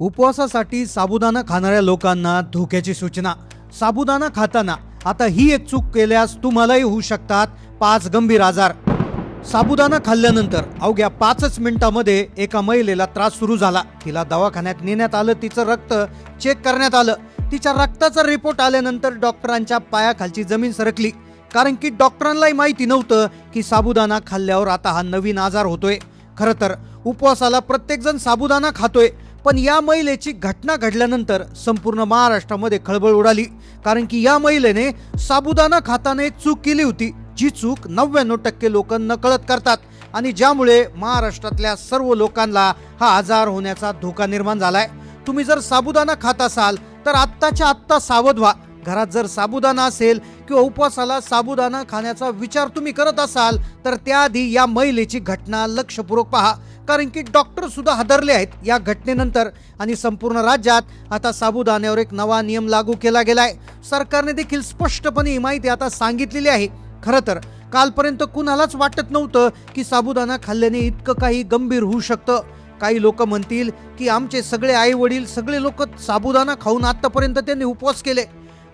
उपवासासाठी साबुदाणा खाणाऱ्या लोकांना धोक्याची सूचना। साबुदाणा खाताना आता ही एक चूक केल्यास तुम्हालाही होऊ शकतात 5 गंभीर आजार। साबुदाणा खाल्ल्यानंतर अवघ्या 5च मिनिटांमध्ये एका महिलेला त्रास सुरू झाला। तिला दवाखान्यात नेण्यात आलं, तिचं रक्त चेक करण्यात आलं। तिच्या रक्ताचा रिपोर्ट आल्यानंतर डॉक्टरांच्या पायाखालची जमीन सरकली, कारण की डॉक्टरांनाही माहिती नव्हतं की साबुदाणा खाल्ल्यावर आता हा नवीन आजार होतोय। खरं तर उपवासाला प्रत्येक जण साबुदाणा खातोय, पण या महिलेची घटना घडल्यानंतर संपूर्ण महाराष्ट्रामध्ये खळबळ उडाली, कारण की या महिलेने साबुदाणा खाताना एक चूक केली होती, जी चूक 99% लोक नकळत करतात आणि ज्यामुळे महाराष्ट्रातल्या सर्व लोकांना हा आजार होण्याचा धोका निर्माण झालाय। तुम्ही जर साबुदाणा खात असाल तर आत्ताच्या आत्ता सावध व्हा। घरात जर साबुदाणा असेल किंवा उपवासाला साबुदाणा खाण्याचा विचार तुम्ही करत असाल तर त्याआधी या महिलेची घटना लक्षपूर्वक पहा, कारण की डॉक्टर सुद्धा हादरले आहेत या घटनेनंतर आणि संपूर्ण राज्यात आता साबुदाण्यावर एक नवा नियम लागू केला गेलाय। सरकारने देखील स्पष्टपणे ही माहिती आता सांगितलेली आहे। खरं तर कालपर्यंत कुणालाच वाटत नव्हतं की साबुदाणा खाल्ल्याने इतकं काही गंभीर होऊ शकतं। काही लोक म्हणतील की आमचे सगळे आई वडील सगळे लोक साबुदाणा खाऊन आतापर्यंत त्यांनी उपवास केले,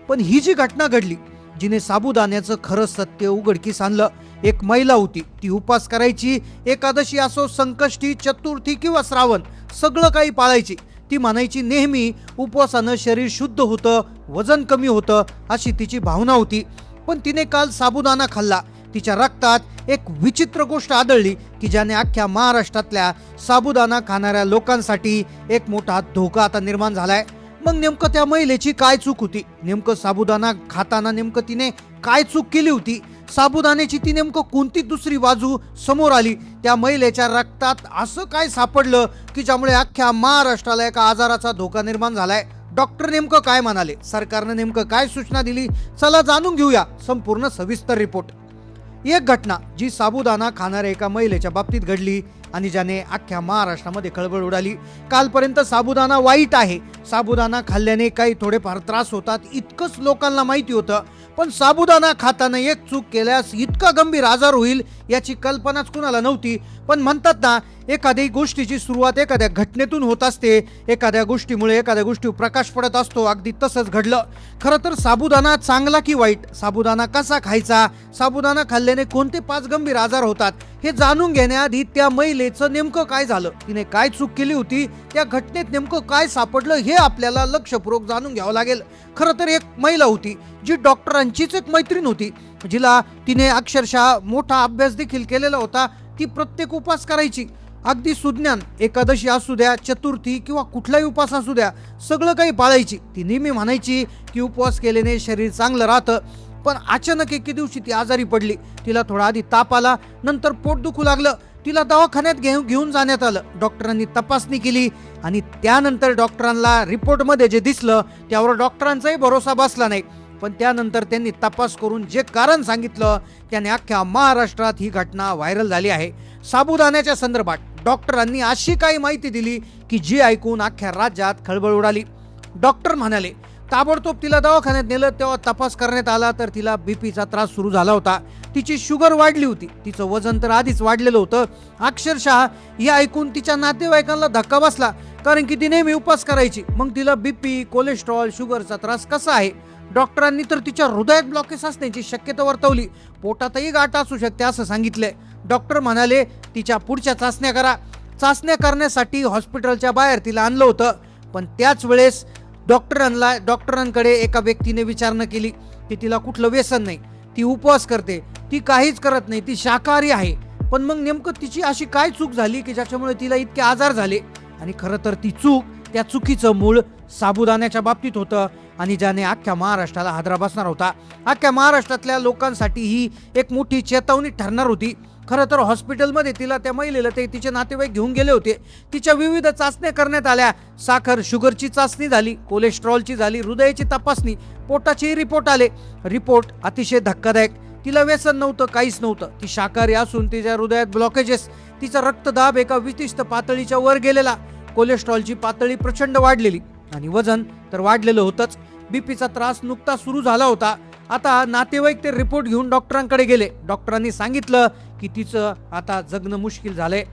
पण ही जी घटना घडली, जिने साबुदाण्याचं खरं सत्य उघडकीस आणलं। एक महिला होती, ती उपवास करायची, एकादशी असो, संकष्टी, चतुर्थी किंवा श्रावण, सगळं काही पाळायची। ती म्हणायची नेहमी उपवासानं शरीर शुद्ध होतं, वजन कमी होतं, अशी तिची भावना होती। पण तिने काल साबुदाणा खाल्ला, तिच्या रक्तात एक विचित्र गोष्ट आढळली की ज्याने अख्ख्या महाराष्ट्रातल्या साबुदाणा खाणाऱ्या लोकांसाठी एक मोठा धोका आता निर्माण झालाय। मग नेमकं त्या महिलेची काय चूक होती? नेमकं साबुदाणा खाताना नेमकं तिने काय चूक केली होती? साबुदाण्याची ती नेमकं कोणती दुसरी बाजू समोर आली? त्या महिलेच्या रक्तात असं काय सापडलं की ज्यामुळे अख्ख्या महाराष्ट्राला एका आजाराचा धोका निर्माण झालाय? डॉक्टर नेमकं काय म्हणाले? सरकारनं नेमकं काय सूचना दिली? चला जाणून घेऊया संपूर्ण सविस्तर रिपोर्ट। एक घटना जी साबुदाणा खाणाऱ्या एका महिलेच्या बाबतीत घडली आणि ज्याने अख्ख्या महाराष्ट्रामध्ये खळबळ उडाली। कालपर्यंत साबुदाणा वाईट आहे, साबुदाणा खाल्ल्याने काही थोडेफार त्रास होतात, इतकंच लोकांना माहिती होतं। पण साबुदाणा खाताना एक चूक केल्यास इतका गंभीर आजार होईल याची कल्पनाच कुणाला नव्हती। पण म्हणतात ना, एखाद्या गोष्टीची सुरुवात एखाद्या घटनेतून होत असते, एखाद्या गोष्टीमुळे एखाद्या गोष्टीवर प्रकाश पडत असतो। अगदी तसंच घडलं। खरं तर साबुदाणा चांगला की वाईट, साबुदाणा कसा खायचा, साबुदाणा खाल्ल्याने कोणते 5 गंभीर आजार होतात, हे जाणून घेण्याआधी त्या महिलेचं नेमकं काय झालं, तिने काय चूक केली होती, त्या घटनेत नेमकं काय सापडलं, हे आपल्याला लक्षपूर्वक जाणून घ्यावं लागेल। खरं तर एक महिला होती जी डॉक्टरांचीच एक मैत्रीण होती, जिला तिने अक्षरशः मोठा अभ्यास देखील केलेला होता। ती प्रत्येक उपवास करायची, अगदी सुज्ञान, एकादशी असू द्या, चतुर्थी किंवा कुठलाही उपवास असू द्या, सगळं काही पाळायची। ती नेहमी म्हणायची की उपवास केल्याने शरीर चांगलं राहतं। पण अचानक एके दिवशी ती आजारी पडली। तिला थोडा आधी ताप आला, नंतर पोट दुखू लागलं। तिला दवाखान्यात घेऊन जाण्यात आलं। डॉक्टरांनी तपासणी केली आणि त्यानंतर डॉक्टरांना रिपोर्टमध्ये जे दिसलं त्यावर डॉक्टरांचाही भरोसा बसला नाही। पण त्यानंतर त्यांनी तपास करून जे कारण सांगितलं त्याने अख्ख्या महाराष्ट्रात ही घटना व्हायरल झाली आहे। साबुदाण्याच्या संदर्भात डॉक्टरांनी अशी काही माहिती दिली की जी ऐकून अख्ख्या राज्यात खळबळ उडाली। डॉक्टर म्हणाले, ताबडतोब तिला दवाखान्यात नेलं, तेव्हा तपास करण्यात आला तर तिला बीपीचा त्रास सुरू झाला होता। तिची शुगर वाढली होती, तिचं वजन तर आधीच वाढलेलं होतं। अक्षरशः हे ऐकून तिच्या नातेवाईकांना धक्का बसला, कारण की ती नेहमी उपवास करायची, मग तिला बीपी, कोलेस्ट्रॉल, शुगरचा त्रास कसा आहे? डॉक्टरांनी तर तिच्या हृदयात ब्लॉकेज असण्याची शक्यता वर्तवली, पोटातही गाठ असू शकते असं सांगितलंय। डॉक्टर म्हणाले तिच्या पुढच्या चाचण्या करा। चाचण्या करण्यासाठी हॉस्पिटलच्या बाहेर तिला आणलं होतं, पण त्याच वेळेस डॉक्टरांकडे एका व्यक्तीने विचारणा केली की तिला कुठलं व्यसन नाही, ती उपवास करते, ती काहीच करत नाही, ती शाकाहारी आहे। पण मग नेमकं तिची अशी काय चूक झाली की ज्याच्यामुळे तिला इतके आजार झाले? आणि खरं तर ती चूक, त्या चुकीचं मूळ साबुदाण्याच्या बाबतीत होतं आणि ज्याने अख्ख्या महाराष्ट्राला हादरा बसणार होता। अख्ख्या महाराष्ट्रातल्या लोकांसाठी ही एक मोठी चेतावणी ठरणार होती। खरं तर हॉस्पिटलमध्ये तिला, त्या महिलेला ते तिचे नातेवाईक घेऊन गेले होते। तिच्या विविध चाचण्या करण्यात आल्या, साखर शुगरची चाचणी झाली, कोलेस्ट्रॉलची झाली, हृदयाची तपासणी, पोटाचे रिपोर्ट आले। रिपोर्ट अतिशय धक्कादायक। तिला व्यसन नव्हतं, काहीच नव्हतं, ती शाकाहारी असून तिच्या हृदयात ब्लॉकेजेस, तिचा रक्तदाब एका विशिष्ट पातळीच्या वर गेलेला, कोलेस्ट्रॉलची पातळी प्रचंड वाढलेली आणि वजन तर वाढलेलं होतंच। बीपीचा त्रास नुकता सुरू झाला होता। आता नातेवाईक ते रिपोर्ट घेऊन डॉक्टरांकडे गेले। डॉक्टरांनी सांगितलं की तिचं आता जगणं मुश्किल झालंय।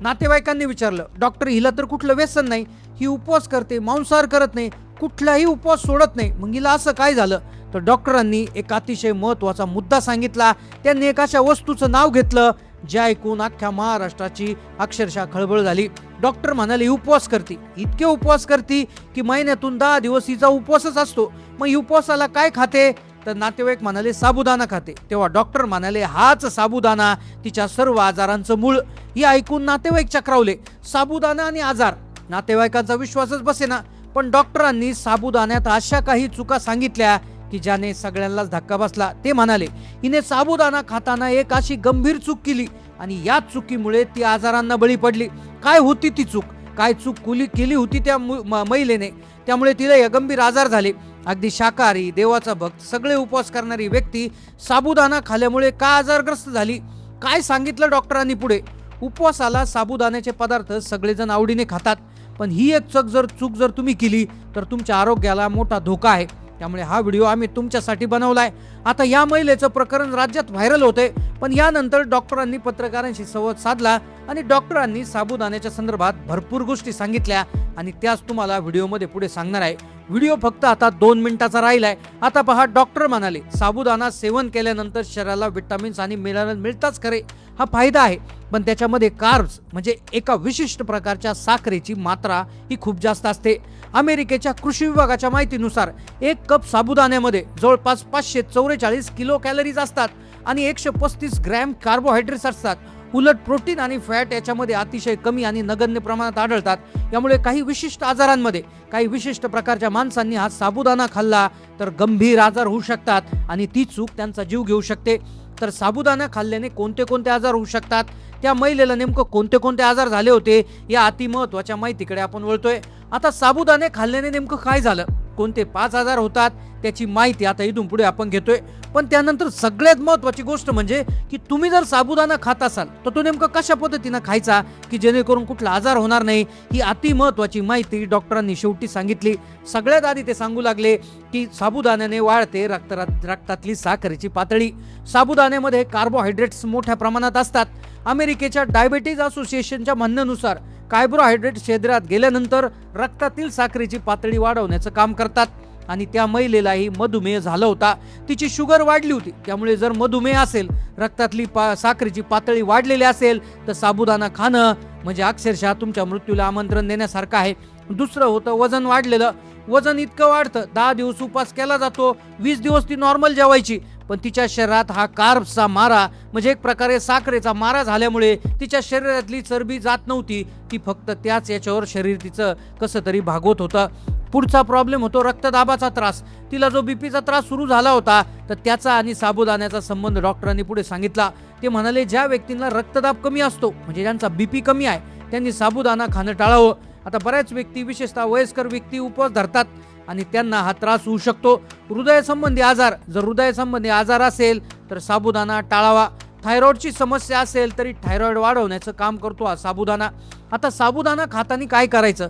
नातेवाईकांनी विचारलं, डॉक्टर हिला तर कुठलं व्यसन नाही, ही उपवास करते, मांसाहार करत नाही, कुठलाही उपवास सोडत नाही, मग हिला असं काय झालं? तर डॉक्टरांनी एक अतिशय महत्त्वाचा मुद्दा सांगितला. त्यांनी एक अशा वस्तूचं नाव घेतलं जे ऐकून अख्ख्या महाराष्ट्राची अक्षरशः खळबळ झाली. डॉक्टर म्हणाले, उपवास करते, इतके उपवास करते की महिन्यातून 10 दिवस हिचा उपवासच असतो. मग ही उपवासाला काय खाते? तर नातेवाईक म्हणाले, साबुदाणा खाते. तेव्हा डॉक्टर म्हणाले, हाच साबुदाणा तिच्या सर्व आजारांचं मूळ. ही ऐकून नातेवाईक चक्रावले. साबुदाणा आणि आजार, नातेवाईकांचा विश्वासच बसेना. पण डॉक्टरांनी साबुदाण्यात अशा काही चुका सांगितल्या की ज्याने सगळ्यांनाच धक्का बसला. ते म्हणाले, हिने साबुदाणा खाताना एक अशी गंभीर चूक केली आणि या चुकीमुळे ती आजारांना बळी पडली. काय होती ती चूक? काय चूक केली होती त्या महिलेने? त्यामुळे तिला हे गंभीर आजार झाले. अगदी शाकाहारी, देवाचा भक्त, सगळे उपवास करणारी व्यक्ती साबुदाणा खाल्ल्यामुळे का आजारग्रस्त झाली? काय सांगितलं डॉक्टरांनी पुढे? उपवासाला साबुदाण्याचे पदार्थ सगळेजण आवडीने खातात, पण ही एक चूक जर तुम्ही केली तर तुमच्या आरोग्याला मोठा धोका आहे. त्यामुळे हा व्हिडिओ आम्ही तुमच्यासाठी बनवलाय. आता या महिलेचं प्रकरण राज्यात व्हायरल होतंय, पण यानंतर डॉक्टरांनी पत्रकारांशी संवाद साधला आणि डॉक्टरांनी साबुदाण्याच्या संदर्भात भरपूर गोष्टी सांगितल्या आणि त्याच तुम्हाला व्हिडिओमध्ये पुढे सांगणार आहे. व्हिडिओ फक्त आता 2 मिनिटाचा राहिलाय. आता पहा, डॉक्टर म्हणाले, साबुदाणा सेवन केल्यानंतर शरीराला विटामिन्स आणि मिनरल मिळताच खरे, हा फायदा आहे, पण त्याच्यामध्ये कार्ब्स म्हणजे एका विशिष्ट प्रकारच्या साखरेची मात्रा ही खूप जास्त असते. अमेरिकेच्या कृषी विभागाच्या माहितीनुसार 1 कप साबुदाण्यामध्ये जवळपास 544 किलो कॅलरीज असतात आणि 135 ग्रॅम कार्बोहायड्रेट्स असतात. उलट प्रोटीन आणि फॅट याच्यामध्ये अतिशय कमी आणि नगण्य प्रमाणात आढळतात. यामुळे काही विशिष्ट आजारांमध्ये काही विशिष्ट प्रकारच्या माणसांनी हा साबुदाणा खाल्ला तर गंभीर आजार होऊ शकतात आणि ती चूक त्यांचा जीव घेऊ शकते. तर साबुदाणा खाल्ल्याने कोणते कोणते आजार होऊ शकतात, त्या महिलेला नेमकं कोणते कोणते आजार झाले होते, या अति महत्त्वाच्या माहितीकडे आपण वळतोय. आता साबुदाणे खाल्ल्याने नेमकं काय झालं, कोणते 5 आजार होतात, त्याची माहिती आता इथून पुढे आपण घेतोय. पण त्यानंतर सगळ्यात महत्त्वाची गोष्ट म्हणजे की तुम्ही जर साबुदाणा खात असाल तर तो नेमका कशा पद्धतीनं खायचा की जेणेकरून कुठला आजार होणार नाही, ही अति महत्त्वाची माहिती डॉक्टरांनी शेवटी सांगितली. सगळ्यात आधी ते सांगू लागले की साबुदाण्याने वाढते रक्तातली साखरेची पातळी. साबुदाण्यामध्ये कार्बोहायड्रेट्स मोठ्या प्रमाणात असतात. अमेरिकेच्या डायबिटीज असोसिएशनच्या म्हणण्यानुसार कार्बोहायड्रेट शरीरात गेल्यानंतर रक्तातील साखरेची पातळी वाढवण्याचं काम करतात आणि त्या महिलेलाही मधुमेह झाला होता. तिची शुगर वाढली होती. त्यामुळे जर मधुमेह असेल, रक्तातली साखरेची पातळी वाढलेली असेल तर साबुदाणा खाणं म्हणजे अक्षरशः तुमच्या मृत्यूला आमंत्रण देण्यासारखं आहे. दुसरं होतं वजन वाढलेलं. वजन इतकं वाढतं, 10 दिवस उपवास केला जातो, 20 दिवस ती नॉर्मल जेवायची, पण तिच्या शरीरात हा कार्ब्सचा मारा म्हणजे एक प्रकारे साखरेचा मारा झाल्यामुळे तिच्या शरीरातली चरबी जात नव्हती. ती फक्त त्याच याच्यावर शरीर तिचं कसं तरी भागवत होतं. पुढचा प्रॉब्लेम होतो रक्तदाबाचा त्रास. तिला जो बीपीचा त्रास सुरू झाला होता तर त्याचा आणि साबुदाण्याचा संबंध डॉक्टरांनी पुढे सांगितला. ते म्हणाले, ज्या व्यक्तींना रक्तदाब कमी असतो म्हणजे ज्यांचा बीपी कमी आहे त्यांनी साबुदाणा खाणं टाळावं. आता बऱ्याच व्यक्ती, विशेषतः वयस्कर व्यक्ती उपवास धरतात आणि त्यांना हा त्रास होऊ शकतो. हृदयासंबंधी आजार, जर हृदयासंबंधी आजार असेल तर साबुदाणा टाळावा. थायरॉइडची समस्या असेल तरी थायरॉइड वाढवण्याचं काम करतो हा साबुदाणा. आता साबुदाणा खाताना काय करायचं,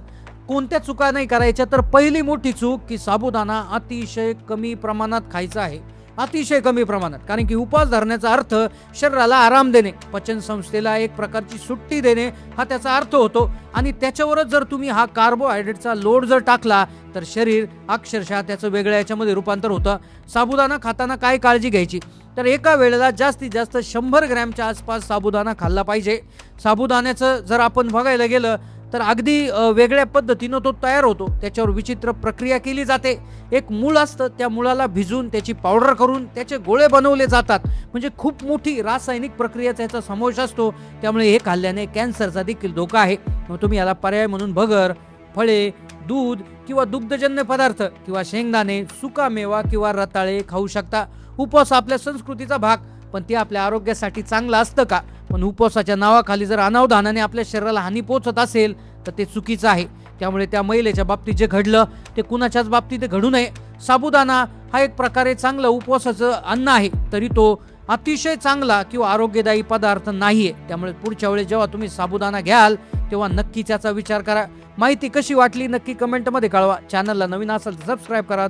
कोणत्या चुका नाही करायच्या, तर पहिली मोठी चूक की साबुदाणा अतिशय कमी प्रमाणात खायचा आहे, अतिशय कमी प्रमाणात. कारण की उपवास धरण्याचा अर्थ शरीराला आराम देणे, पचन संस्थेला एक प्रकारची सुट्टी देणे हा त्याचा अर्थ होतो. आणि त्याच्यावरच जर तुम्ही हा कार्बोहायड्रेटचा लोड जर टाकला तर शरीर अक्षरशः त्याचं वेगळ्या याच्यामध्ये रूपांतर होतं. साबुदाणा खाताना काय काळजी घ्यायची, तर एका वेळेला जास्तीत जास्त 100 ग्रॅमच्या आसपास साबुदाणा खाल्ला पाहिजे. साबुदाण्याचं जर आपण बघायला गेलं तर अगदी वेगळ्या पद्धतीनं तो तयार होतो. त्याच्यावर विचित्र प्रक्रिया केली जाते. एक मूळ असतं, त्या मुळाला भिजवून त्याची पावडर करून त्याचे गोळे बनवले जातात. म्हणजे खूप मोठी रासायनिक प्रक्रिया त्याचा समावेश असतो. त्यामुळे हे खाल्ल्याने कॅन्सरचा देखील धोका आहे. मग तुम्ही याला पर्याय म्हणून भगर, फळे, दूध किंवा दुग्धजन्य पदार्थ किंवा शेंगदाणे, सुका मेवा किंवा रताळे खाऊ शकता. उपवास आपल्या संस्कृतीचा भाग, पण ते आपल्या आरोग्यासाठी चांगलं असतं का? पण उपवासाच्या नावाखाली जर अनावधानाने आपल्या शरीराला हानी पोहोचत असेल तर ते चुकीचं आहे. त्यामुळे त्या महिलेच्या बाबतीत जे घडलं ते कुणाच्याच बाबतीत घडू नये. साबुदाणा हा एक प्रकारे चांगलं उपवासाचं अन्न आहे, तरी तो अतिशय चांगला किंवा आरोग्यदायी पदार्थ नाहीये. त्यामुळे पुढच्या वेळेस जेव्हा तुम्ही साबुदाणा घ्याल तेव्हा नक्की त्याचा विचार करा. माहिती कशी वाटली नक्की कमेंटमध्ये कळवा. चॅनलला नवीन असेल तर सबस्क्राईब करा.